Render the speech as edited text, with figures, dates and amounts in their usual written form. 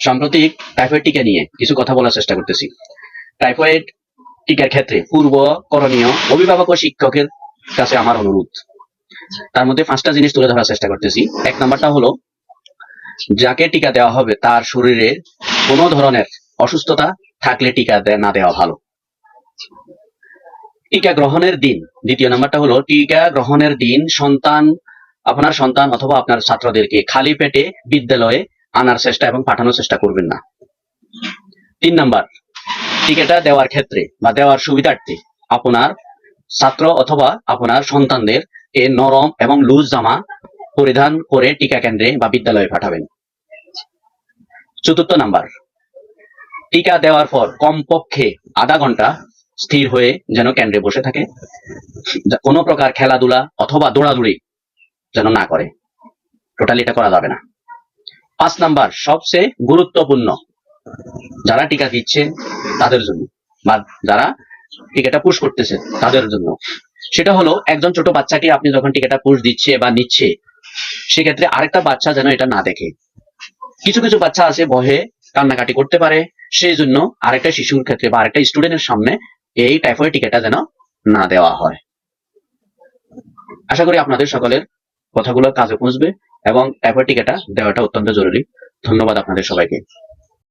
সাম্প্রতিক টাইফয়েড টিকা নিয়ে কিছু কথা বলার চেষ্টা করতেছি। টাইফয়েড টিকার ক্ষেত্রে পূর্ব করণীয় অভিভাবক ও শিক্ষকের কাছে আমার অনুরোধ। তার মধ্যে 5টা জিনিস তুলে ধরার চেষ্টা করতেছি। 1 নাম্বারটা হলো, যাকে টিকা দেওয়া হবে তার শরীরে কোনো ধরনের অসুস্থতা থাকলে টিকা না দেওয়া ভালো। টিকা গ্রহণের দিন, 2 নাম্বারটা হলো, টিকা গ্রহণের দিন আপনার সন্তান অথবা আপনার ছাত্রদেরকে খালি পেটে বিদ্যালয়ে আনার চেষ্টা এবং পাঠানোর চেষ্টা করবেন না। 3 নাম্বার, টিকাটা দেওয়ার ক্ষেত্রে বা দেওয়ার সুবিধার্থে আপনার ছাত্র অথবা আপনার সন্তানদের নরম এবং লুজ জামা পরিধান করে টিকা কেন্দ্রে বা বিদ্যালয়ে পাঠাবেন। 4 নাম্বার, টিকা দেওয়ার পর কমপক্ষে আধা ঘন্টা স্থির হয়ে যেন কেন্দ্রে বসে থাকে, কোনো প্রকার খেলাধুলা অথবা দৌড়াদৌড়ি যেন না করে, টোটালি এটা করা যাবে না। 5 নাম্বার, সবচেয়ে গুরুত্বপূর্ণ, যারা টিকা দিচ্ছে তাদের জন্য বা যারা টিকাটা পুশ করতেছে তাদের জন্য, সেটা হলো, একজন ছোট বাচ্চাকে আপনি যখন টিকাটা পুশ দিচ্ছে বা নিচ্ছে, সেক্ষেত্রে আরেকটা বাচ্চা যেন এটা না দেখে। কিছু কিছু বাচ্চা আছে ভয়ে কান্নাকাটি করতে পারে, সেই জন্য আরেকটা শিশুর ক্ষেত্রে বা আরেকটা স্টুডেন্টের সামনে এই টাইফয়েড টিকাটা যেন না দেওয়া হয়। আশা করি আপনাদের সকলের কথাগুলো কাজে পৌঁছবে এবং টাইফয়েড টিকাটা দেওয়াটা অত্যন্ত জরুরি। ধন্যবাদ আপনাদের সবাইকে।